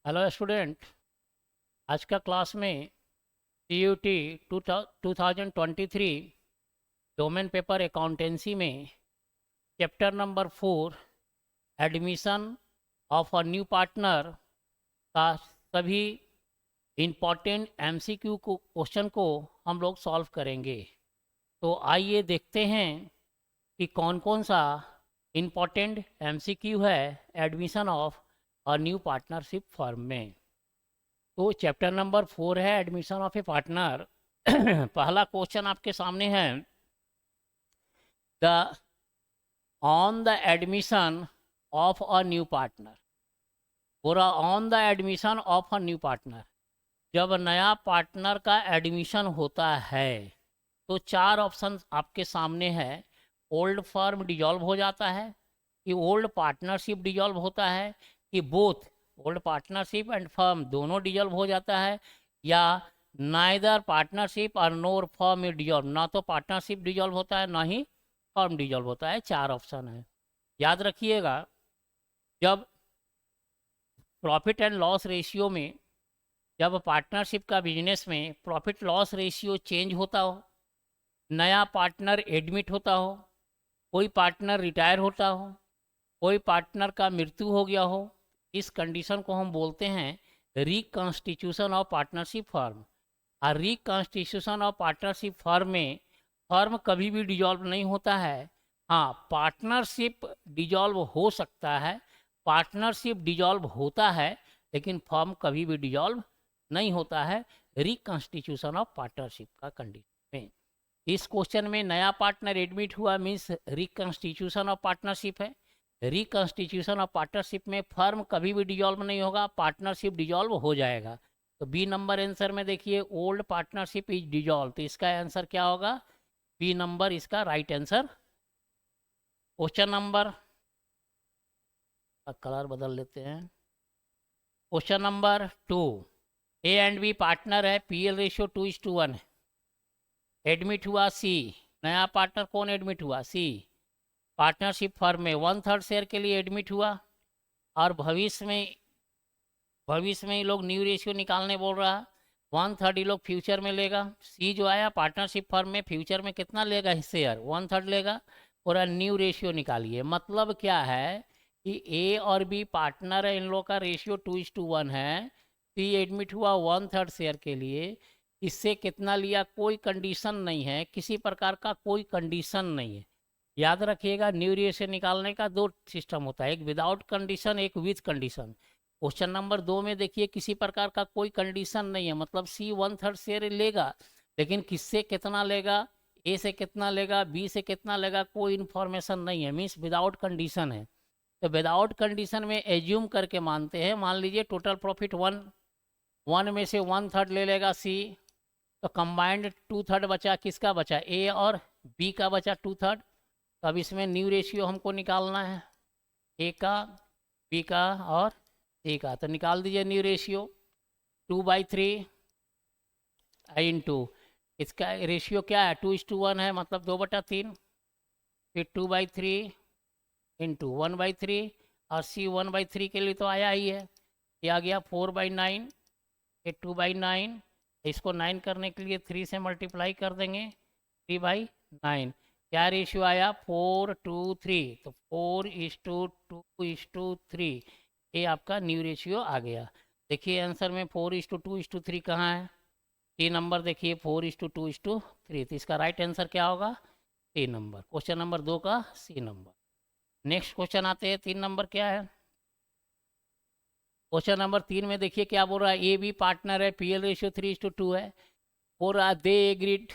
Hello student. आज का class में CUT 2023 डोमेन पेपर अकाउंटेंसी में chapter number 4 admission of a new partner का सभी इम्पॉर्टेंट MCQ को क्वेश्चन को हम लोग सॉल्व करेंगे। तो आइए देखते हैं कि कौन कौन सा इम्पॉर्टेंट MCQ है admission of a new partnership firm में। तो चैप्टर नंबर 4 है एडमिशन ऑफ ए पार्टनर। पहला क्वेश्चन आपके सामने है, the on the admission of a new partner. पूरा on the admission of a new partner, जब नया पार्टनर का एडमिशन होता है तो चार ऑप्शन आपके सामने है। ओल्ड फर्म डिजॉल्व हो जाता है, कि ओल्ड पार्टनरशिप डिजॉल्व होता है, कि both old partnership and firm दोनों डिजॉल्व हो जाता है, या नाइदर पार्टनरशिप और नोर फर्म डिजॉल्व, ना तो पार्टनरशिप डिजॉल्व होता है ना ही फर्म डिजॉल्व होता है। चार ऑप्शन है, याद रखिएगा। जब प्रॉफिट एंड लॉस रेशियो में, जब पार्टनरशिप का बिजनेस में प्रॉफिट लॉस रेशियो चेंज होता हो, नया पार्टनर एडमिट होता हो, कोई पार्टनर रिटायर होता हो, कोई पार्टनर का मृत्यु हो गया हो, इस कंडीशन को हम बोलते हैं रिकॉन्स्टिट्यूशन ऑफ पार्टनरशिप फर्म। और रिकॉन्स्टिट्यूशन ऑफ पार्टनरशिप फर्म में फर्म कभी भी डिजॉल्व नहीं होता है। हाँ, पार्टनरशिप डिजॉल्व हो सकता है, पार्टनरशिप डिजॉल्व होता है, लेकिन फर्म कभी भी डिजॉल्व नहीं होता है रिकॉन्स्टिट्यूशन ऑफ पार्टनरशिप का कंडीशन में। इस क्वेश्चन में नया पार्टनर एडमिट हुआ मीन्स रिकॉन्स्टिट्यूशन ऑफ पार्टनरशिप है। रिकॉन्स्टिट्यूशन ऑफ पार्टनरशिप में फर्म कभी भी डिजॉल्व नहीं होगा, पार्टनरशिप डिजॉल्व हो जाएगा। तो बी नंबर आंसर में देखिए, ओल्ड पार्टनरशिप इज डिजॉल्व, तो इसका आंसर क्या होगा? बी नंबर इसका right answer. Question number, colour बदल लेते हैं। Question number 2, A and B partner है, PL रेशियो 2:1 है। एडमिट हुआ सी, नया पार्टनर कौन एडमिट हुआ? सी। पार्टनरशिप फर्म में 1/3 शेयर के लिए एडमिट हुआ, और भविष्य में ये लोग न्यू रेशियो निकालने बोल रहा है। 1/3 ये लोग फ्यूचर में लेगा। सी जो आया पार्टनरशिप फर्म में फ्यूचर में कितना लेगा शेयर? 1/3 लेगा। और न्यू रेशियो निकालिए, मतलब क्या है कि ए और बी पार्टनर है, इन लोग का रेशियो 2:1 है। सी एडमिट हुआ 1/3 शेयर के लिए, इससे कितना लिया? कोई कंडीशन नहीं है, किसी प्रकार का कोई कंडीशन नहीं है। याद रखिएगा, न्यू रेशियो निकालने का दो सिस्टम होता है, एक विदाउट कंडीशन, एक विथ कंडीशन। क्वेश्चन नंबर 2 में देखिए, किसी प्रकार का कोई कंडीशन नहीं है, मतलब सी 1/3 शेयर लेगा, लेकिन किससे कितना लेगा? ए से कितना लेगा, बी से कितना लेगा, कोई इन्फॉर्मेशन नहीं है, मीन्स विदाउट कंडीशन है। तो विदाउट कंडीशन में एज्यूम करके मानते हैं, मान लीजिए टोटल प्रॉफिट 1 में से 1/3 ले लेगा सी, तो कंबाइंड 2/3 बचा, किसका बचा? ए और बी का बचा 2/3। तो अब इसमें न्यू रेशियो हमको निकालना है, ए का, बी का और सी का। तो निकाल दीजिए न्यू रेशियो। 2/3 इंटू, इसका रेशियो क्या है? 2:1 है, मतलब 2/3। फिर 2/3 इंटू 1/3, और सी 1/3 के लिए तो आया ही है, ये आ गया 4/9। ये 2/9, इसको 9 करने के लिए 3 से मल्टीप्लाई कर देंगे, 3/9। क्या रेशियो आया? 4:3। तो 4:2:3, ये आपका न्यू रेशियो आ गया। देखिए आंसर में 4:2:3 कहाँ है? सी नंबर देखिए, 4:2:3, तो इसका राइट आंसर क्या होगा? सी नंबर। क्वेश्चन नंबर 2 का सी नंबर। नेक्स्ट क्वेश्चन आते हैं, 3 नंबर क्या है? क्वेश्चन नंबर 3 में देखिए क्या बोल रहा है, ए बी पार्टनर है, PL रेशियो 3:2 है। बोल रहा they agreed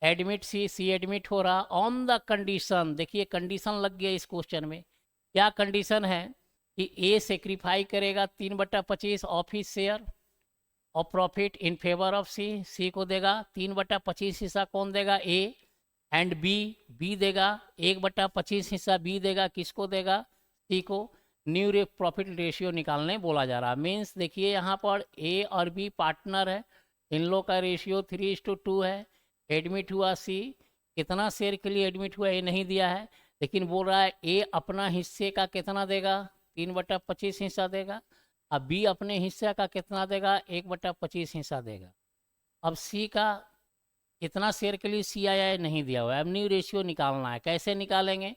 admit C, C admit हो रहा ऑन द कंडीशन। देखिए कंडीशन लग गया इस क्वेश्चन में। क्या कंडीशन है? कि ए सेक्रीफाई करेगा 3/25 ऑफिस शेयर और profit in favour of C, C को देगा 3/25 हिस्सा। कौन देगा? ए। एंड बी, बी देगा 1/25 हिस्सा, बी देगा, किसको देगा? सी को। न्यू रे प्रॉफिट रेशियो निकालने बोला जा रहा। मीन्स देखिए यहाँ पर ए और बी पार्टनर है, इन लोग का रेशियो 3:2 है। एडमिट हुआ सी, कितना शेयर के लिए एडमिट हुआ ये नहीं दिया है, लेकिन बोल रहा है ए अपना हिस्से का कितना देगा? 3/25 हिस्सा देगा। अब बी अपने हिस्से का कितना देगा, 1/25 हिस्सा देगा। अब सी का कितना शेयर के लिए सी आया है नहीं दिया हुआ है। अब न्यू रेशियो निकालना है, कैसे निकालेंगे?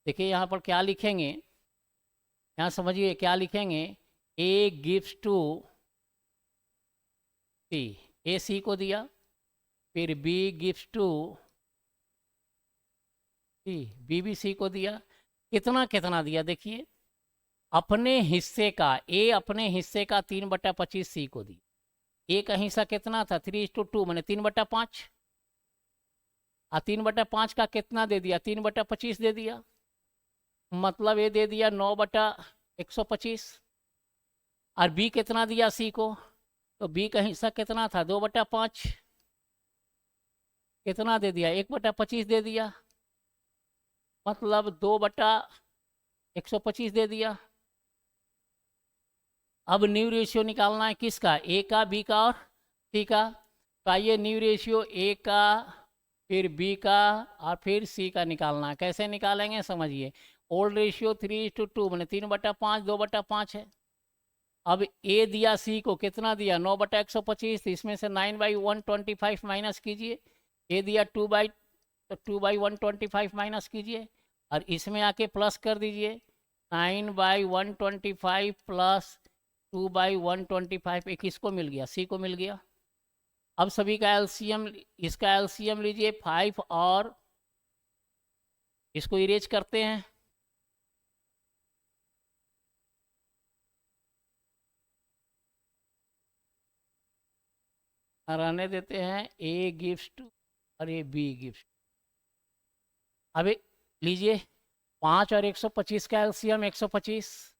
देखिए यहाँ पर क्या लिखेंगे, यहाँ समझिए क्या लिखेंगे, ए गिव्स टू सी, ए सी को दिया, फिर B gives to C, B भी सी को दिया। कितना कितना दिया देखिए, अपने हिस्से का, ए अपने हिस्से का 3/25 सी को दी। ए का हिस्सा कितना था, 3:2 मैंने 3/5, और 3/5 का कितना दे दिया, 3/25 दे दिया, मतलब ये दे दिया 9/125। और बी कितना दिया सी को, तो बी का हिस्सा कितना था, 2/5, कितना दे दिया, 1/25 दे दिया, मतलब 2/125 दे दिया। अब न्यू रेशियो निकालना है किसका, ए का, बी का और सी का। तो आइए न्यू रेशियो ए का, फिर बी का और फिर सी का निकालना है। कैसे निकालेंगे समझिए, ओल्ड रेशियो 3:2 मैंने 3/5, 2/5 है। अब ए दिया सी को, कितना दिया, 9/125, इसमें से 9/125 माइनस कीजिए। ए दिया 2/125 माइनस कीजिए, और इसमें आके प्लस कर दीजिए, 9/125 प्लस 2/125, एक किसको मिल गया, सी को मिल गया। अब सभी का एलसीएम, इसका एलसीएम लीजिए 5, और इसको इरेज करते हैं, रहने देते हैं, ए गिव्स टू और ये बी गिव्स। अभी लीजिए 5 और 125 का एलसीएम 125,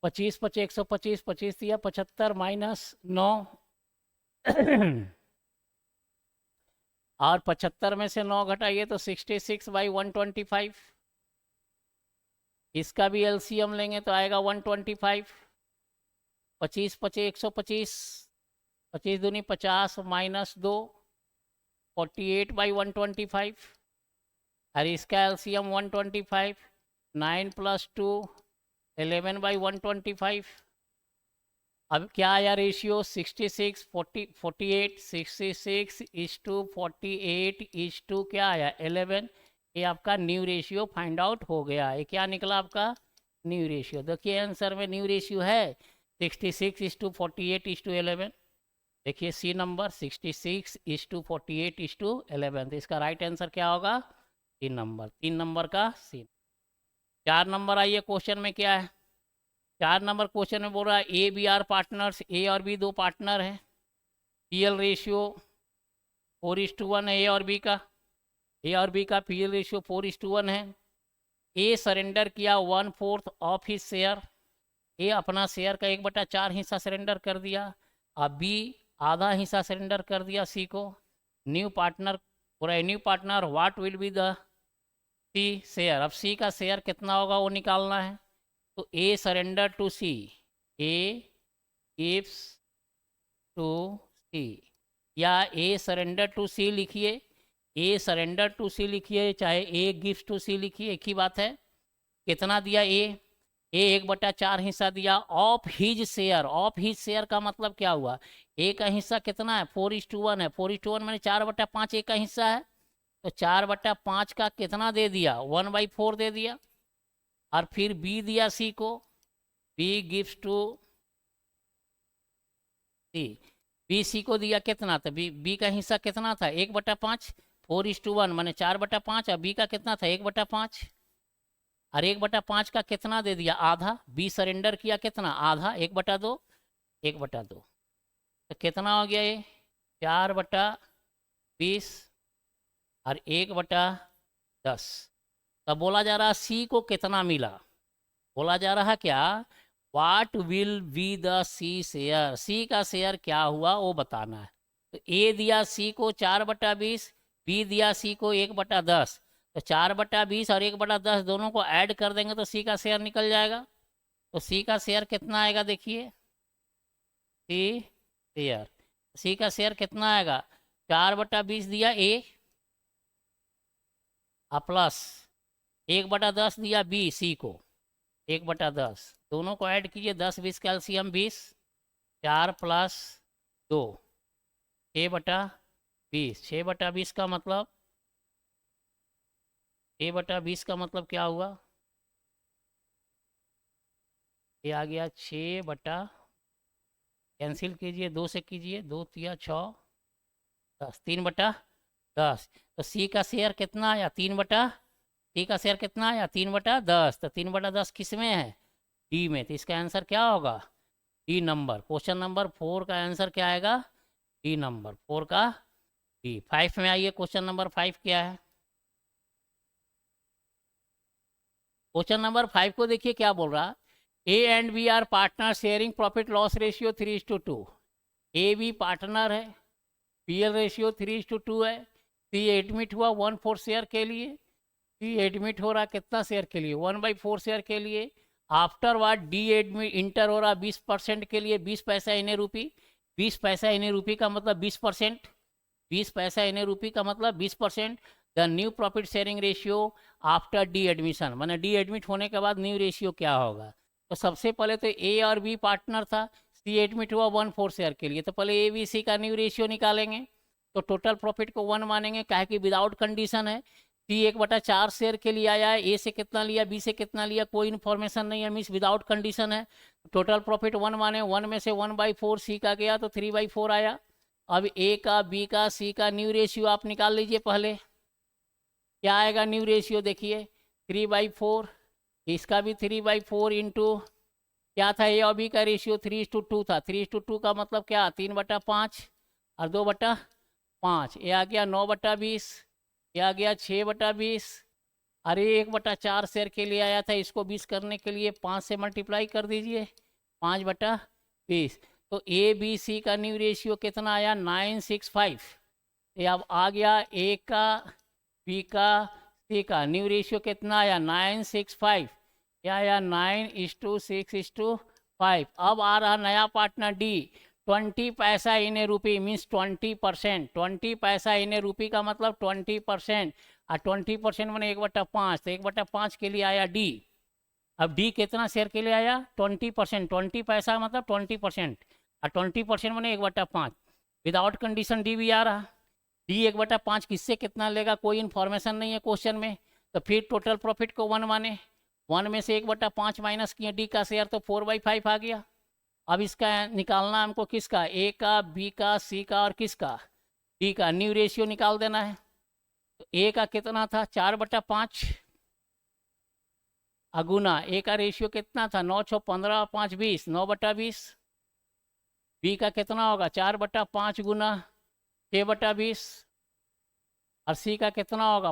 25 25 125, 25 दिया 75 माइनस 9 और 75 में से 9 घटाइए तो 66/125। इसका भी एलसीएम लेंगे तो आएगा 125, 25 25 125, 25 दूनी 50 माइनस 2, 48/125। और इसका एलसीएम 125, 9 + 2 11/125। अब क्या आया रेशियो, 66 40 48, 66:48 क्या आया 11। ये आपका न्यू रेशियो फाइंड आउट हो गया। ये क्या निकला आपका, न्यू रेशियो। देखिए आंसर में न्यू रेशियो है 66:48:11। देखिए सी नंबर 66:48:11, तो इसका राइट आंसर क्या होगा, 3 नंबर का सी। 4 नंबर आइए क्वेश्चन में क्या है। 4 नंबर क्वेश्चन में बोल रहा है ए बी आर पार्टनर्स, ए और बी दो पार्टनर हैं, पीएल रेशियो 4:1 है ए और बी का, ए और बी का पीएल रेशियो 4:1 है। ए सरेंडर किया 1/4 ऑफ हिज शेयर, ए अपना शेयर का 1/4 हिस्सा सरेंडर कर दिया, अब बी आधा हिस्सा सरेंडर कर दिया सी को। न्यू पार्टनर, पूरा new partner what will be the C share. अब सी का शेयर कितना होगा वो निकालना है। तो A surrender to C, A gives to C, या ए सरेंडर टू सी लिखिए, ए सरेंडर टू सी लिखिए, चाहे ए गिव्स टू सी लिखिए, एक ही बात है। कितना दिया ए 1/4 हिस्सा दिया of his share. Of his share का मतलब क्या हुआ, ए का हिस्सा कितना है, 4:1 है, 4:1 मैंने 4/5 ए का हिस्सा है, तो 4/5 का कितना दे दिया, 1/4 दे दिया। और फिर बी दिया सी को, B gives to C, B C को दिया कितना था, बी का हिस्सा कितना था 1/5, 4:1 मैंने 4/5, और बी का कितना था 1/5, और 1/5 का कितना दे दिया, आधा। बी सरेंडर किया कितना, आधा, 1/2, 1/2, तो कितना हो गया ये 4/20 और 1/10। तब बोला जा रहा सी को कितना मिला, बोला जा रहा क्या, what will be the C share, C का शेयर क्या हुआ वो बताना है। तो ए दिया सी को 4/20, बी दिया सी को 1/10, तो 4/20 और 1/10 दोनों को ऐड कर देंगे तो सी का शेयर निकल जाएगा। तो सी का शेयर कितना आएगा देखिए, सी का शेयर कितना आएगा, 4/20 दिया ए, प्लस 1/10 दिया बी सी को, 1/10, दोनों को ऐड कीजिए, 10 20 कैल्शियम 20, 4 + 2 6/20, 6/20 का मतलब 6/20 का मतलब क्या हुआ, ये आ गया 6 कैंसिल कीजिए, 2 से कीजिए, 2 तिया 6 10, 3/10। तो सी का शेयर कितना आया, 3 सी का शेयर कितना आया, 3/10। तो 3/10 किस में है, डी में। तो इसका आंसर क्या होगा, डी नंबर। क्वेश्चन नंबर 4 का आंसर क्या आएगा, डी नंबर 4 का डी। 5 में आइए, क्वेश्चन नंबर 5 क्या है। क्वेश्चन नंबर 5 को देखिए क्या बोल रहा, A and B are partner sharing profit loss ratio 3:2। A B partner है, पीएल रेशियो 3:2 है। सी एडमिट हुआ 1/4 शेयर के लिए, सी एडमिट हो रहा कितना शेयर के लिए, 1/4 शेयर के लिए। आफ्टर वाट डी एडमिट इंटर हो रहा 20% के लिए, 20 पैसा इन्हें रूपी। 20 पैसा इन्हें रूपी का मतलब 20%, 20 पैसा इन्हें रूपी का मतलब 20%। The new profit sharing ratio after D admission, मैंने डी एडमिट होने के बाद न्यू रेशियो क्या होगा। तो सबसे पहले तो ए और बी पार्टनर था, सी एडमिट हुआ 1/4 शेयर के लिए, तो पहले ए बी सी का न्यू रेशियो निकालेंगे। तो टोटल प्रॉफिट को 1 मानेंगे, काहे कि विदाउट कंडीशन है। सी 1/4 शेयर के लिए आया है, ए से कितना लिया, बी से कितना लिया, कोई इन्फॉर्मेशन नहीं है, मीन्स विदाउट कंडीशन है। टोटल प्रॉफिट 1 माने, 1 में से 1/4 सी का गया तो 3/4 आया। अब ए का, बी का, सी का न्यू रेशियो आप निकाल लीजिए पहले। क्या आएगा न्यू रेशियो, देखिए 3/4, इसका भी 3/4 इंटू क्या था, ए और बी का रेशियो 3:2 था। 3:2 का मतलब क्या, 3/5 और 2/5। ये आ गया 9/20, ये आ गया 6/20। अरे 1/4 शेयर के लिए आया था, इसको 20 करने के लिए 5 से मल्टीप्लाई कर दीजिए, 5/20। तो ए बी सी का न्यू रेशियो कितना आया, 965। ये अब आ गया ए का, बी का, सी का न्यू रेशियो कितना आया, 965। क्या आया, 9:6:5। अब आ रहा नया पार्टनर डी, 20 पैसा इन रूपी, मीन्स 20%। 20 पैसा इन रूपी का मतलब 20%, और 20% मैंने 1/5, तो 1/5 के लिए आया डी। अब डी कितना शेयर के लिए आया, 20%। 20 पैसा मतलब 20%, और 20% मैंने 1/5। विदाउट कंडीशन डी भी आ रहा। डी 1/5 किससे कितना लेगा, कोई इन्फॉर्मेशन नहीं है क्वेश्चन में। तो फिर टोटल प्रॉफिट को 1 माने, 1 में से 1/5 माइनस किया, डी का शेयर तो 4/5 आ गया। अब इसका निकालना हमको किसका, ए का, बी का, सी का और किसका, डी का न्यू रेशियो निकाल देना है। तो ए का कितना था, 4/5 अगुना, ए का रेशियो कितना था, 9 6 15 5 20, 9/20। बी का कितना होगा, 4/5 गुना 6/20, और सी का कितना होगा,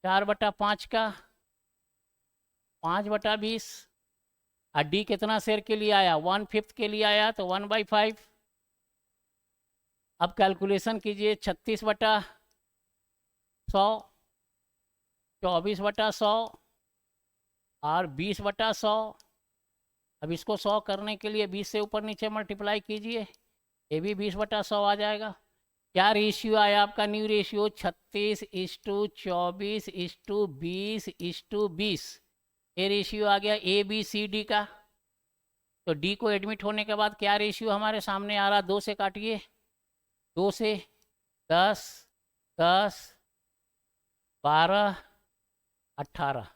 4/5 का 5/20। और डी कितना शेयर के लिए आया, 1/5 के लिए आया, तो 1/5। अब कैलकुलेशन कीजिए, 36/100, 24/100 और 20/100। अब इसको 100 करने के लिए 20 से ऊपर नीचे मल्टीप्लाई कीजिए, ये भी 20/100 आ जाएगा। क्या रेशियो आया आपका, न्यू रेशियो 36:24:20:20। ये रेशियो आ गया ए बी सी डी का। तो डी को एडमिट होने के बाद क्या रेशियो हमारे सामने आ रहा, 2 से काटिए, 2 से 10, 10, 12, 18,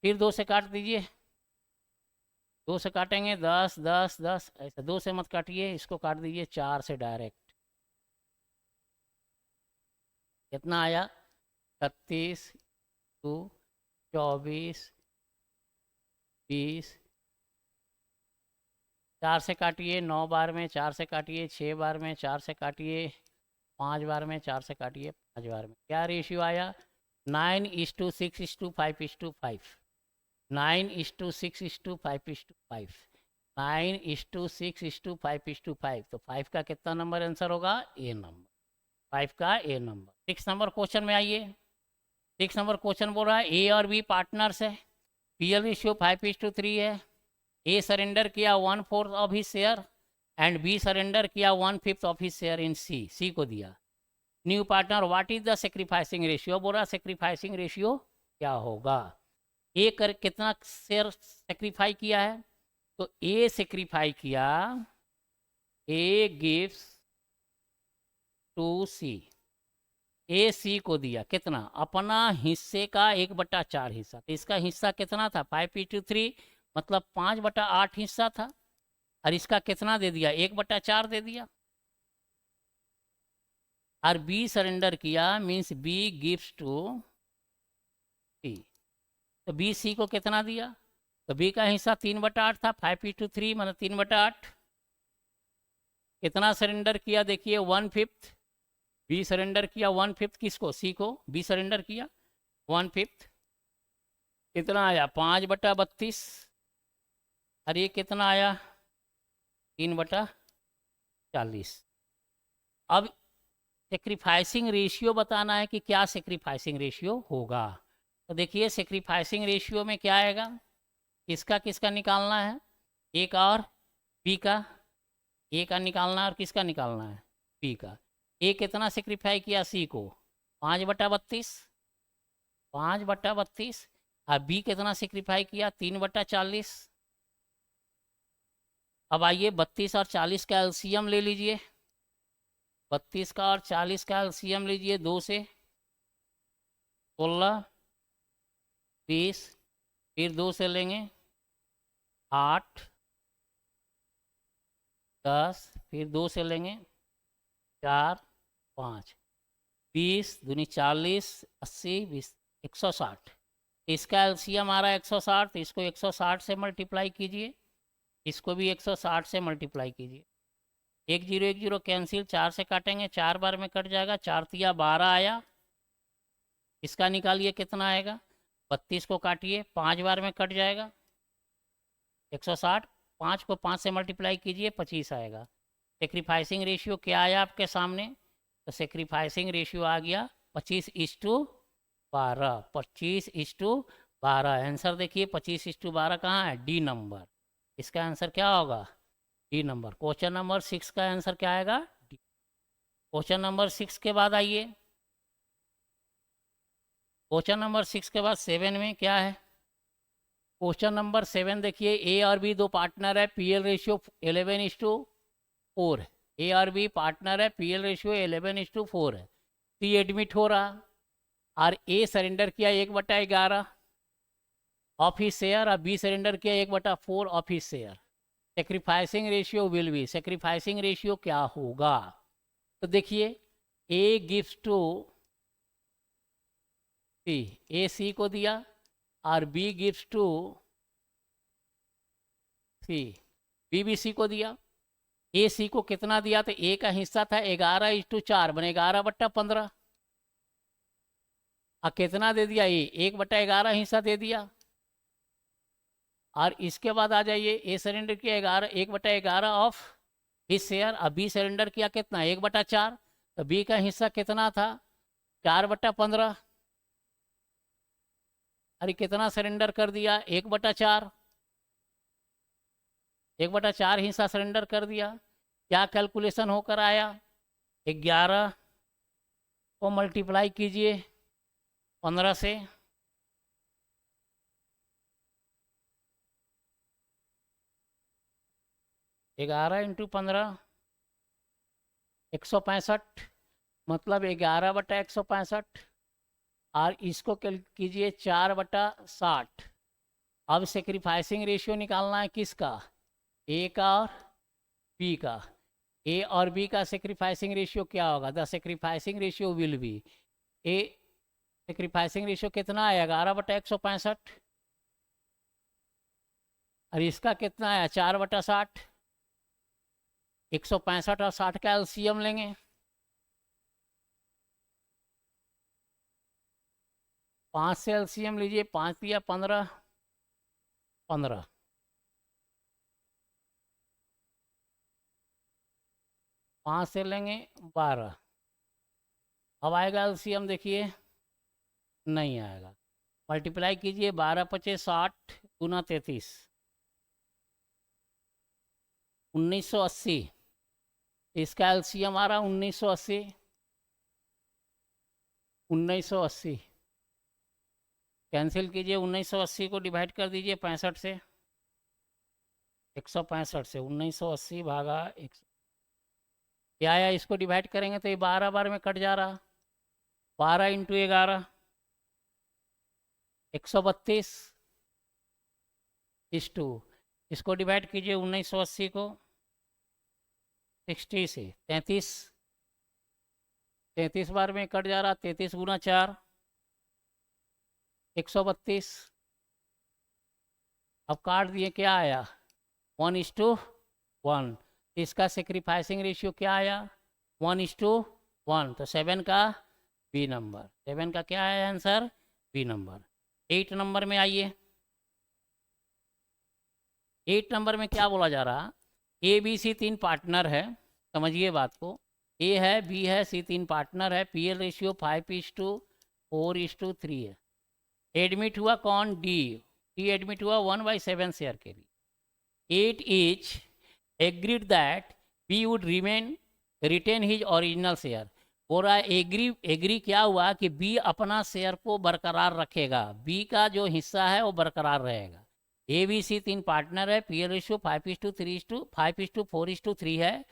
फिर 2 से काट दीजिए, 2 से काटेंगे 10, 10, 10, ऐसा 2 से मत काटिए, इसको काट दीजिए 4 से डायरेक्ट। कितना आया, 36, 24, 20, 4 से काटिए, 9 बार में 4 से काटिए, 6 बार में 4 से काटिए, 5 बार में 4 से काटिए, 5 बार में। क्या रेशियो आया, 9:6:5:5, 9:6:5:5, 9:6:5:5। तो 5 का कितना नंबर आंसर होगा, ए नंबर, 5 का ए नंबर। 6 नंबर क्वेश्चन में आइए। 6 नंबर क्वेश्चन बोल रहा है ए और बी पार्टनर्स है, पीएल रेशियो 5:3 है। ए सरेंडर किया 1/4 of his share and B surrender किया 1/5 of his share in C. C को दिया new partner, what is the sacrificing ratio, बोल रहा सेक्रीफाइसिंग रेशियो क्या होगा। ए कर कितना शेयर सेक्रीफाई किया है, तो ए सेक्रीफाई किया, ए गिव्स टू सी, ए सी को दिया कितना, अपना हिस्से का 1/4 हिस्सा। तो इसका हिस्सा कितना था 5:3, मतलब 5/8 हिस्सा था। और इसका कितना दे दिया 1/4 दे दिया। और बी सरेंडर किया, मीन्स बी गिव्स टू सी। तो बी सी को कितना दिया, तो बी का हिस्सा 3/8 था, 5:3 मतलब 3/8। कितना सरेंडर किया देखिए 1/5। बी सरेंडर किया 1/5 किसको, सी को, बी सरेंडर किया 1/5। कितना आया 5/32। और ये कितना आया 3/40। अब सेक्रीफाइसिंग रेशियो बताना है कि क्या सेक्रीफाइसिंग रेशियो होगा। तो देखिए सेक्रीफाइसिंग रेशियो में क्या आएगा, किसका किसका निकालना है, एक और बी का, ए का निकालना है और किसका निकालना है बी का। ए कितना सेक्रीफाई किया सी को 5/32, 5/32। और बी कितना सेक्रीफाई किया 3/40। अब आइए 32 और 40 का एलसीएम ले लीजिए, 32 का और 40 का एलसीएम लीजिए, 2 से 16, 20, फिर 2 से लेंगे 8, 10, फिर 2 से लेंगे 4, 5, 20 दूनी 40, 80, 20, 160। इसका एलसीएम आ रहा है 160, तो इसको 160 से मल्टीप्लाई कीजिए, इसको भी 160 से मल्टीप्लाई कीजिए। 1 0 1 0 कैंसिल, 4 से काटेंगे 4 बार में कट जाएगा, 4 तिया 12 आया। इसका निकालिए कितना आएगा, 32 को काटिए 5 बार में कट जाएगा 160, 5 को 5 से मल्टीप्लाई कीजिए 25 आएगा। सेक्रीफाइसिंग रेशियो क्या आया आपके सामने, तो सेक्रीफाइसिंग रेशियो आ गया 25:12, 25:12। आंसर देखिए 25:12 कहाँ है, डी नंबर। इसका आंसर क्या होगा, डी नंबर। क्वेश्चन नंबर 6 का आंसर क्या आएगा, डी। क्वेश्चन नंबर 6 के बाद आइए, क्वेश्चन नंबर 6 के बाद 7 में क्या है। क्वेश्चन नंबर 7 देखिए, ए और बी दो पार्टनर है, पीएल रेशियो 11:4 है। ए और बी पार्टनर है, पीएल रेशियो 11:4 है। सी एडमिट हो रहा और ए सरेंडर किया 1/11 ऑफ हिज शेयर, और बी सरेंडर किया 1/4 of his share. Sacrificing ratio will be, sacrificing ratio क्या होगा, तो देखिए ए गिव्स टू सी, ए सी को दिया और B gives to C, B B C को दिया। ए सी को कितना दिया, तो ए का हिस्सा था 11:4 बने 11/15। और कितना दे दिया, ए 1/11 हिस्सा दे दिया। और इसके बाद आ जाइए, ए सरेंडर किया 1/11 ऑफ हिज शेयर, और बी सरेंडर किया कितना 1/4। तो बी का हिस्सा कितना था 4/15। अरे कितना सरेंडर कर दिया 1/4, 1/4 हिस्सा सरेंडर कर दिया। क्या कैलकुलेशन होकर आया, 11 को मल्टीप्लाई कीजिए 15 से, 11 × 15 165, मतलब 11/165। और इसको कीजिए 4/60। अब सेक्रीफाइसिंग रेशियो निकालना है किसका, ए का और बी का। ए और बी का सेक्रीफाइसिंग रेशियो क्या होगा, the sacrificing ratio will B, A sacrificing ratio कितना है 11/165, और इसका कितना है 4/60। 165 और 60 का एलसीएम लेंगे, 5 से एलसीएम लीजिए, 5 दिया 15, 15, 5 से लेंगे 12। अब आएगा एलसीएम देखिए, नहीं आएगा। मल्टीप्लाई कीजिए 12×5 = 60, गुना 33, 1980। इसका एलसीएम आ रहा 1980, 1980। कैंसिल कीजिए, 1980 को डिवाइड कर दीजिए 65 से, 165 से 1980 भागा 100 क्या आया, इसको डिवाइड करेंगे तो ये 12 बार में कट जा रहा, 12 इंटू 11 132 इस टू, इसको डिवाइड कीजिए 1980 को 60 से, 33 बार में कट जा रहा, 33 गुना 4 132, अब काट दिए, क्या आया 1:1, इसका सेक्रीफाइसिंग रेशियो क्या आया 1:1, तो 7 का बी नंबर, 7 का क्या आया आंसर, बी नंबर। 8 नंबर में आइए, 8 नंबर में क्या बोला जा रहा, ए बी सी 3 पार्टनर है, समझिए बात को, ए है, बी है, सी 3 पार्टनर है, पीएल रेशियो 5:4:3 है। एडमिट हुआ कौन, डी एडमिट हुआ 1/7 शेयर के लिए। 8 each agreed that B would retain his original share। हो रहा है एग्री क्या हुआ कि बी अपना शेयर को बरकरार रखेगा, बी का जो हिस्सा है वो बरकरार रहेगा। ए बी सी 3 पार्टनर है, पीएल रेशियो 5:4:3 है,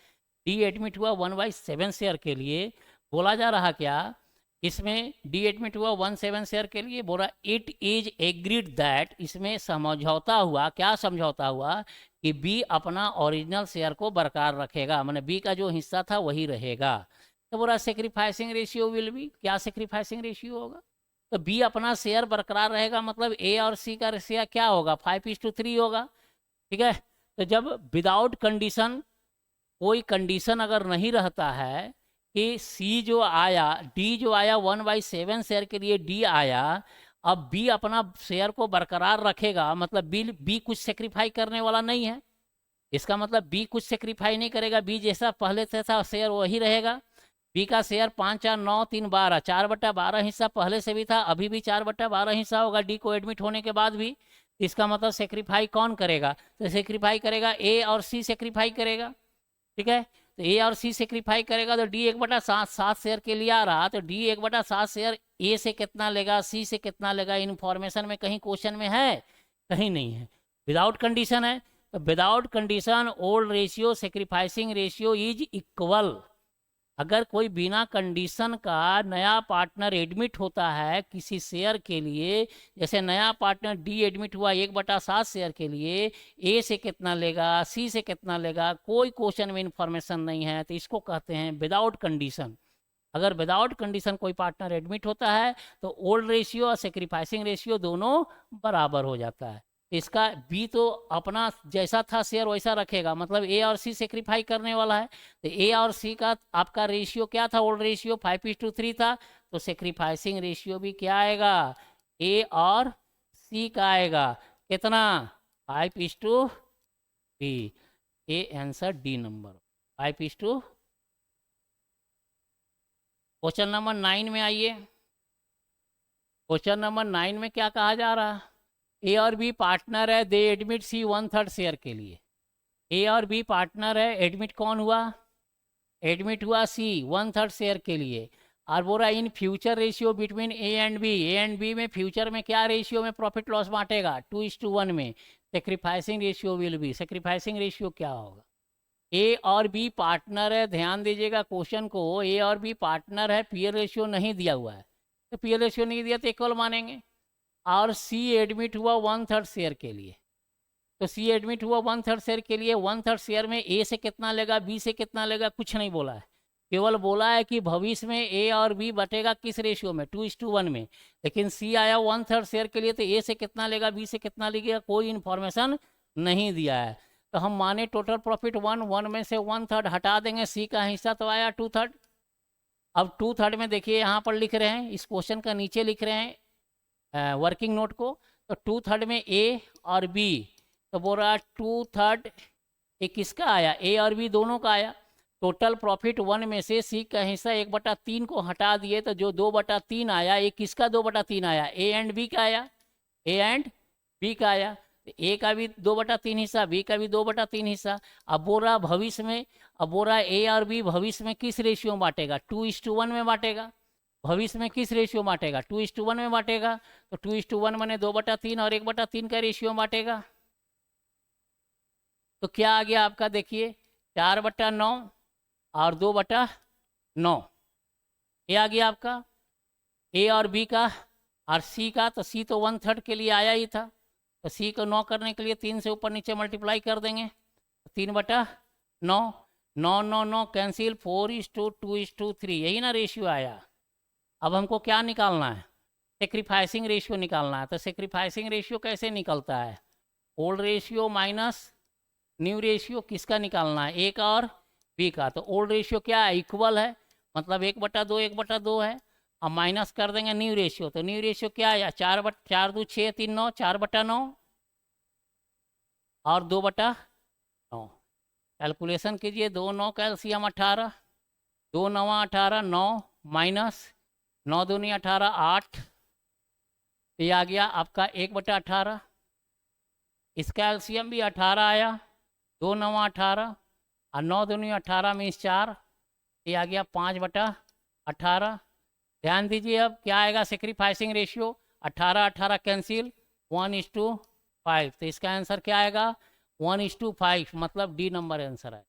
डी एडमिट हुआ 1/7 शेयर के लिए। बोला जा रहा क्या इसमें, डी एडमिट हुआ 1/7 शेयर के लिए, बोला इट इज एग्रीड दैट, इसमें समझौता हुआ, क्या समझौता हुआ कि बी अपना ओरिजिनल शेयर को बरकरार रखेगा, मैंने बी का जो हिस्सा था वही रहेगा। तो बोला सेक्रीफाइसिंग रेशियो विल बी, क्या सेक्रीफाइसिंग रेशियो होगा, तो बी अपना शेयर बरकरार रहेगा, मतलब ए और सी का रेशियो क्या होगा 5:3 होगा, ठीक है। तो जब विदाउट कंडीशन, कोई कंडीशन अगर नहीं रहता है कि सी जो आया, डी जो आया 1/7 शेयर के लिए डी आया, अब बी अपना शेयर को बरकरार रखेगा, मतलब बी कुछ सेक्रीफाई करने वाला नहीं है, इसका मतलब बी कुछ सेक्रीफाई नहीं करेगा, बी जैसा पहले से था शेयर वही रहेगा। बी का शेयर 5 4 9 3 12, 4/12 हिस्सा पहले से भी था, अभी भी 4/12 हिस्सा होगा डी को एडमिट होने के बाद भी। इसका मतलब सेक्रीफाई कौन करेगा, तो सेक्रीफाई करेगा ए और सी सेक्रीफाई करेगा, ठीक है। तो ए और सी सेक्रीफाई करेगा, तो डी 1/7 शेयर के लिए आ रहा, तो डी 1/7 शेयर ए से कितना लेगा, सी से कितना लेगा, इन्फॉर्मेशन में कहीं क्वेश्चन में है, कहीं नहीं है, विदाउट कंडीशन है। तो without condition old ratio sacrificing ratio is equal. अगर कोई बिना कंडीशन का नया पार्टनर एडमिट होता है किसी शेयर के लिए, जैसे नया पार्टनर डी एडमिट हुआ 1/7 शेयर के लिए, ए से कितना लेगा, सी से कितना लेगा, कोई क्वेश्चन में इंफॉर्मेशन नहीं है, तो इसको कहते हैं विदाउट कंडीशन। अगर विदाउट कंडीशन कोई पार्टनर एडमिट होता है तो ओल्ड रेशियो और सेक्रीफाइसिंग रेशियो दोनों बराबर हो जाता है। इसका बी तो अपना जैसा था शेयर वैसा रखेगा, मतलब ए और सी सेक्रीफाई करने वाला है, तो ए और सी का आपका रेशियो क्या था, ओल्ड रेशियो 5:3 था, तो सेक्रीफाइसिंग रेशियो भी क्या आएगा, ए और सी का आएगा, कितना 5:3। A answer D number 5:। Question number 9 में आइए, क्वेश्चन नंबर 9 में क्या कहा जा रहा है, ए और बी पार्टनर है, दे एडमिट सी 1/3 शेयर के लिए। ए और बी पार्टनर है, एडमिट कौन हुआ, एडमिट हुआ सी 1/3 शेयर के लिए, और बोल रहा in future ratio between A and B में फ्यूचर में क्या रेशियो में प्रॉफिट लॉस बांटेगा 2:1 में, sacrificing ratio will be, sacrificing ratio क्या होगा। ए और बी पार्टनर है, ध्यान दीजिएगा क्वेश्चन को, ए और बी पार्टनर है, पीएल रेशियो नहीं दिया हुआ है, तो पीएल रेशियो नहीं दिया तो इक्वल मानेंगे, और सी एडमिट हुआ 1/3 शेयर के लिए, तो सी एडमिट हुआ 1/3 शेयर के लिए, 1/3 शेयर में ए से कितना लेगा, बी से कितना लेगा, कुछ नहीं बोला है, केवल बोला है कि भविष्य में ए और बी बटेगा किस रेशियो में 2:1 में, लेकिन सी आया 1/3 शेयर के लिए, तो ए से कितना लेगा, बी से कितना लेगा, कोई इन्फॉर्मेशन नहीं दिया है। तो हम माने टोटल प्रॉफिट 1 में से 1/3 हटा देंगे, सी का हिस्सा तो आया 2/3। अब 2/3 में देखिए यहाँ पर लिख रहे हैं, इस क्वेश्चन का नीचे लिख रहे हैं वर्किंग नोट को, तो 2/3 में ए और बी, तो बोल रहा 2/3 ये किसका आया, ए और बी दोनों का आया, टोटल प्रॉफिट 1 में से सी का हिस्सा 1/3 को हटा दिए, तो जो 2/3 आया, ये किसका 2/3 आया, ए एंड बी का आया, ए एंड बी का आया, तो ए का भी 2/3 हिस्सा, बी का भी 2/3 हिस्सा। अब बोल रहा भविष्य में, अब बोल रहा ए और बी भविष्य में किस रेशियो में बांटेगा 2:1 में बांटेगा, भविष्य में किस रेशियो बांटेगा? 2:1 में बांटेगा। तो 2:1 मैंने 2/3 और 1/3 का रेशियो बांटेगा। तो क्या आ गया आपका? देखिए 4/9 और 2/9, ये आ गया आपका ए और बी का। और सी का, तो सी तो 1/3 के लिए आया ही था, तो सी को 9 करने के लिए 3 से ऊपर नीचे मल्टीप्लाई कर देंगे। 3/9, 9 कैंसिल, 4:2:3, यही ना रेशियो आया। अब हमको क्या निकालना है? सेक्रीफाइसिंग रेशियो निकालना है। तो सेक्रीफाइसिंग रेशियो कैसे निकलता है? Old ratio minus new ratio, किसका निकालना है? ए का और बी का। तो ओल्ड रेशियो क्या है? इक्वल है, मतलब 1/2 1/2 है। अब माइनस कर देंगे न्यू रेशियो, तो न्यू रेशियो क्या है? 4/4 6 3 9, 4/9 और 2/9। कैलकुलेशन कीजिए, 2 9 कैल्शियम 18, 2 9 18, 9 माइनस 9 दूनी 18, 8, ये आ गया आपका 1/18। इसका एलसीएम भी 18 आया, 2 9 18 और 9 दूनी 18 मीन्स 4, ये आ गया 5/18। ध्यान दीजिए अब क्या आएगा सेक्रीफाइसिंग रेशियो? 18 18 कैंसिल, 1:5। तो इसका आंसर क्या आएगा? 1:5, मतलब डी नंबर आंसर है।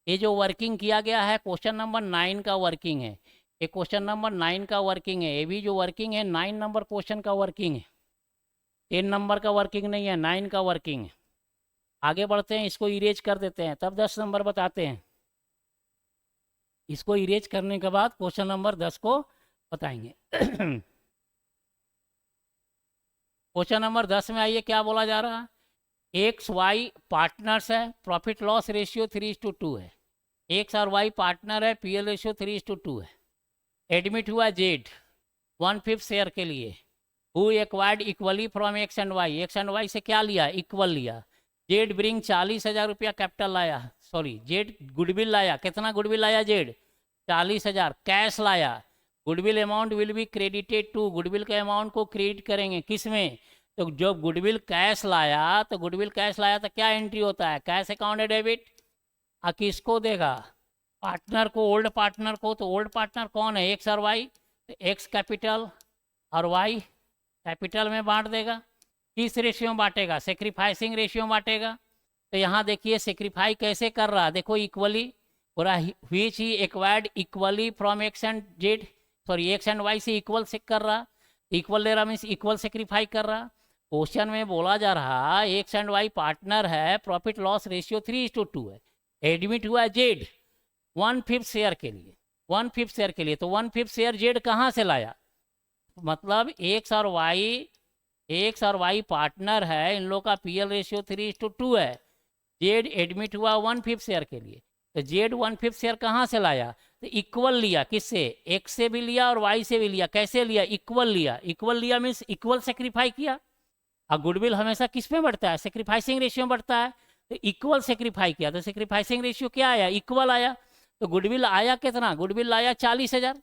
ये जो वर्किंग किया गया है क्वेश्चन नंबर 9 का वर्किंग है, ये क्वेश्चन नंबर 9 का वर्किंग है। ये भी जो वर्किंग है 9 नंबर क्वेश्चन का वर्किंग है, 10 नंबर का वर्किंग नहीं है, 9 का वर्किंग है। आगे बढ़ते हैं, इसको इरेज कर देते हैं, तब 10 नंबर बताते हैं। इसको इरेज करने के बाद क्वेश्चन नंबर 10 को बताएंगे। क्वेश्चन नंबर 10 में आइए, क्या बोला जा रहा है? एक्स वाई पार्टनर्स है, प्रॉफिट लॉस रेशियो 3:2 है। एक्स और वाई पार्टनर है, पीएल रेशियो 3:2 है। एडमिट हुआ जेड 1/5 शेयर के लिए, who acquired equally from X and Y. X and Y से क्या लिया? इक्वल लिया। जेड ब्रिंग 40,000 रुपया कैपिटल लाया, सॉरी जेड गुडविल लाया। कितना गुडविल लाया जेड? 40,000। कैश लाया, goodwill amount will be credited to, goodwill के अमाउंट को क्रेडिट करेंगे किस में? तो जब गुडविल कैश लाया, तो गुडविल कैश लाया तो क्या एंट्री होता है? कैश अकाउंट है डेबिट। और किसको देगा? पार्टनर को, ओल्ड पार्टनर को। तो ओल्ड पार्टनर कौन है? एक्स और वाई। तो एक्स कैपिटल और वाई कैपिटल में बांट देगा। किस रेशियो में बांटेगा? सेक्रीफाइसिंग रेशियो में बांटेगा। तो यहाँ देखिए सेक्रीफाई कैसे कर रहा, देखो इक्वली पूरा, which he acquired equally from X and Z, sorry X and Y से इक्वल से कर रहा, इक्वल ले रहा मीन्स इक्वल सेक्रीफाई कर रहा। क्वेश्चन में बोला जा रहा एक्स एंड वाई पार्टनर है, प्रॉफिट लॉस रेशियो 3:2 है। एडमिट हुआ जेड 1/5 शेयर के लिए, 1/5 शेयर के लिए। तो 1/5 शेयर जेड कहाँ से लाया? मतलब एक्स और वाई पार्टनर है, इन लोग का पीएल रेशियो 3:2 है। जेड एडमिट हुआ 1/5 शेयर के लिए, तो जेड 1/5 शेयर कहाँ से लाया? तो इक्वल लिया, किससे? एक्स से भी लिया और वाई से भी लिया। कैसे लिया? इक्वल लिया। इक्वल लिया मीन्स इक्वल सेक्रीफाई किया। और गुडविल हमेशा किस में बढ़ता है? सेक्रीफाइसिंग रेशियो में बढ़ता है। तो इक्वल सेक्रीफाई किया, तो सेक्रीफाइसिंग रेशियो क्या आया? इक्वल आया। तो गुडविल आया कितना? गुडविल लाया 40,000,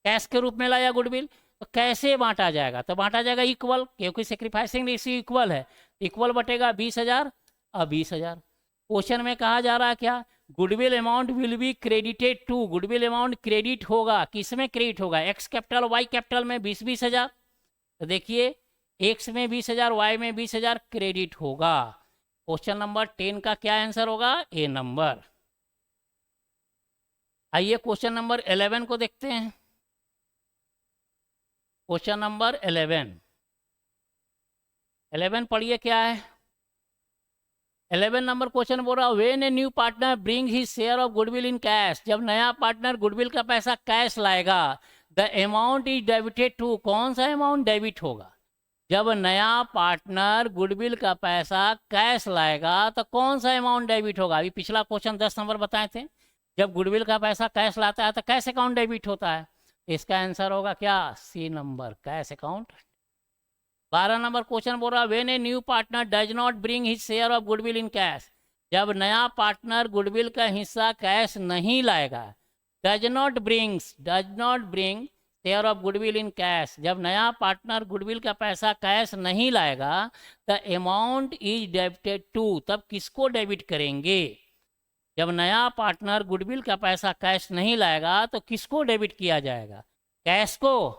कैश के रूप में लाया गुडविल। तो कैसे बांटा जाएगा? तो बांटा जाएगा इक्वल, क्योंकि सेक्रीफाइसिंग रेशियो इक्वल है। इक्वल बटेगा 20,000 और 20,000। क्वेश्चन में कहा जा रहा है क्या? Goodwill amount will be credited to, goodwill amount credit होगा, किस में क्रेडिट होगा? एक्स कैपिटल वाई कैपिटल में 20,000। तो देखिए एक्स में 20,000, वाई में 20,000 क्रेडिट होगा। क्वेश्चन नंबर 10 का क्या आंसर होगा? ए नंबर। आइए क्वेश्चन नंबर 11 को देखते हैं। क्वेश्चन नंबर 11 पढ़िए क्या है। 11 नंबर क्वेश्चन बोल रहा है, when a new partner bring his share of goodwill in cash, जब नया पार्टनर गुडविल का पैसा कैश लाएगा, the amount is debited to, कौन सा अमाउंट डेबिट होगा? जब नया पार्टनर गुडविल का पैसा कैश लाएगा तो कौन सा अमाउंट डेबिट होगा? अभी पिछला क्वेश्चन 10 नंबर बताए थे, जब गुडविल का पैसा कैश लाता है तो कैश अकाउंट डेबिट होता है। इसका आंसर होगा क्या? C number, cash account. 12 number question बोल रहा है, when a new partner does not bring his share of goodwill in cash, जब नया पार्टनर गुडविल का हिस्सा कैश नहीं लाएगा, does not bring share of goodwill in cash, जब नया पार्टनर गुडविल का पैसा कैश नहीं लाएगा, the amount is debited to, तब किसको डेबिट करेंगे? जब नया पार्टनर गुडविल का पैसा कैश नहीं लाएगा तो किसको डेबिट किया जाएगा? कैश को,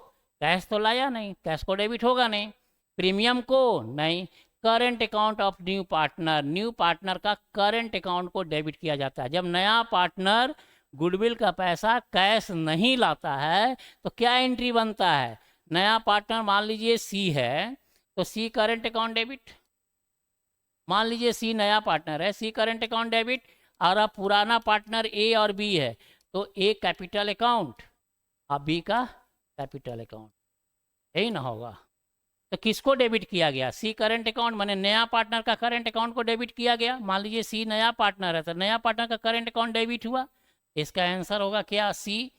कैश तो लाया नहीं, कैश को डेबिट होगा नहीं। प्रीमियम को नहीं। Current account of new partner, new partner का करंट अकाउंट को डेबिट किया जाता है। जब नया पार्टनर गुडविल का पैसा कैश नहीं लाता है तो क्या एंट्री बनता है? नया पार्टनर मान लीजिए सी है तो सी करंट अकाउंट डेबिट। मान लीजिए सी नया पार्टनर है, सी करंट अकाउंट डेबिट, और अब पुराना पार्टनर ए और बी है तो ए कैपिटल अकाउंट और बी का कैपिटल अकाउंट, यही ना होगा। तो किसको डेबिट किया गया? सी करंट अकाउंट, माने नया पार्टनर का करंट अकाउंट को डेबिट किया गया। मान लीजिए सी नया पार्टनर है तो नया पार्टनर का करंट अकाउंट डेबिट हुआ। इसका आंसर होगा क्या? सी।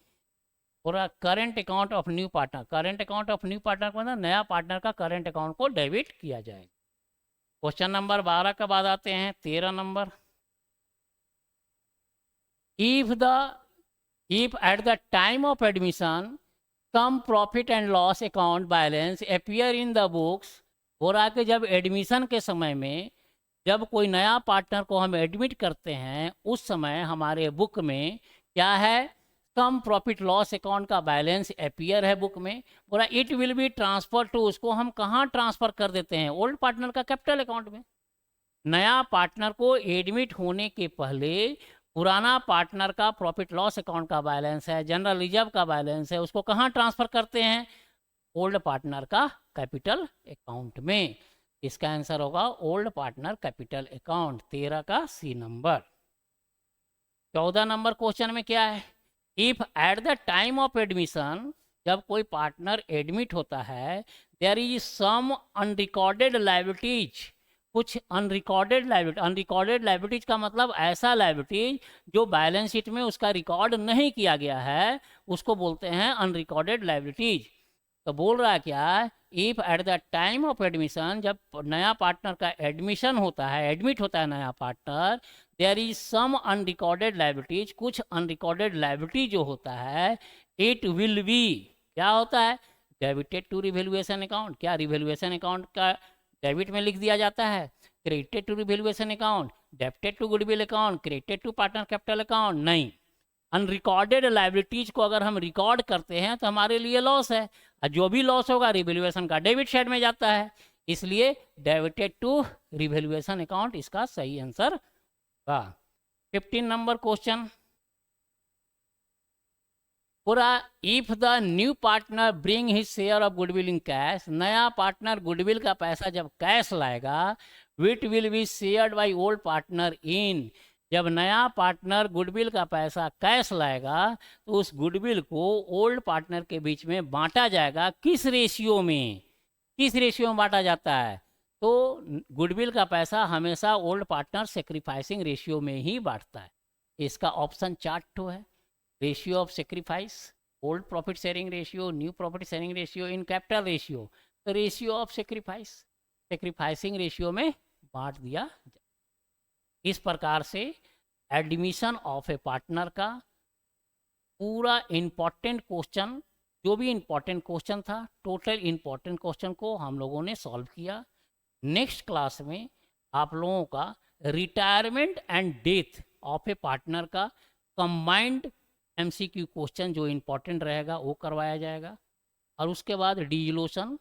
पूरा current account of new partner, current account of new partner का मतलब नया पार्टनर का करंट अकाउंट को डेबिट किया जाएगा। क्वेश्चन नंबर 12 के बाद आते हैं 13 number. if at the time of admission some profit and loss account balance appear in the books, हो रहा है कि जब एडमिशन के समय में जब कोई नया पार्टनर को हम एडमिट करते हैं उस समय हमारे बुक में क्या है? कम प्रॉफिट लॉस अकाउंट का बैलेंस अपियर है बुक में। बोला it will be transfer to, उसको हम कहाँ ट्रांसफर कर देते हैं? ओल्ड पार्टनर का कैपिटल अकाउंट में। नया पार्टनर को एडमिट होने के पहले पुराना पार्टनर का प्रॉफिट लॉस अकाउंट का बैलेंस है, जनरल रिजर्व का बैलेंस है, उसको कहाँ ट्रांसफर करते हैं? ओल्ड पार्टनर का कैपिटल अकाउंट में। इसका आंसर होगा ओल्ड पार्टनर कैपिटल अकाउंट, 13 का सी नंबर। 14 नंबर क्वेश्चन में क्या है? If at the time of admission, जब कोई पार्टनर एडमिट होता है, there is some unrecorded liabilities, कुछ अनरिकॉर्डेड लायबिलिटी। अनरिकॉर्डेड लायबिलिटीज का मतलब ऐसा लायबिलिटीज जो बैलेंस शीट में उसका रिकॉर्ड नहीं किया गया है, उसको बोलते हैं अनरिकॉर्डेड लायबिलिटीज। तो बोल रहा है क्या? If at the time of admission, जब नया पार्टनर का एडमिशन होता है, एडमिट होता है नया partner, there is some unrecorded liabilities, कुछ अनरिकॉर्डेड लायबिलिटी जो होता है, इट विल बी, क्या होता है? Debited to revaluation account. क्या रिवैल्यूएशन अकाउंट का डेबिट में लिख दिया जाता है? Credited to revaluation account, debited to goodwill account, credited to partner capital account, नहीं। अनरिकॉर्डेड लायबिलिटीज को अगर हम रिकॉर्ड करते हैं तो हमारे लिए लॉस है, और जो भी लॉस होगा रिवैल्यूएशन का डेबिट साइड में जाता है, इसलिए डेबिटेड टू रिवैल्यूएशन अकाउंट इसका सही आंसर होगा। 15 नंबर क्वेश्चन पूरा, if the new partner bring his share of goodwill in cash, नया पार्टनर गुडविल का पैसा जब कैश लाएगा, it will be shared by old partner in, जब नया पार्टनर गुडविल का पैसा कैश लाएगा तो उस गुडविल को ओल्ड पार्टनर के बीच में बांटा जाएगा। किस रेशियो में? किस रेशियो में बांटा जाता है? तो गुडविल का पैसा हमेशा ओल्ड पार्टनर सेक्रीफाइसिंग रेशियो में ही बांटता है। इसका ऑप्शन 4 है। Ratio of sacrifice, old profit sharing ratio, new profit sharing ratio, in capital ratio. तो ratio of sacrifice, sacrificing ratio में बांट दिया। इस प्रकार से एडमिशन ऑफ ए पार्टनर का पूरा इंपॉर्टेंट क्वेश्चन, जो भी इंपॉर्टेंट क्वेश्चन था, टोटल इंपॉर्टेंट क्वेश्चन को हम लोगों ने सॉल्व किया। नेक्स्ट क्लास में आप लोगों का retirement and death of a partner का कंबाइंड एमसीक्यू क्वेश्चन जो इंपॉर्टेंट रहेगा वो करवाया जाएगा, और उसके बाद डिसोल्यूशन,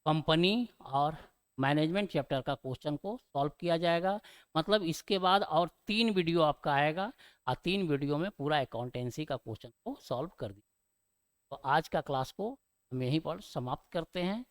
कंपनी और मैनेजमेंट चैप्टर का क्वेश्चन को सॉल्व किया जाएगा। मतलब इसके बाद और 3 वीडियो आपका आएगा, और 3 वीडियो में पूरा अकाउंटेंसी का क्वेश्चन को सॉल्व कर दिया। तो आज का क्लास को हम यहीं पर समाप्त करते हैं।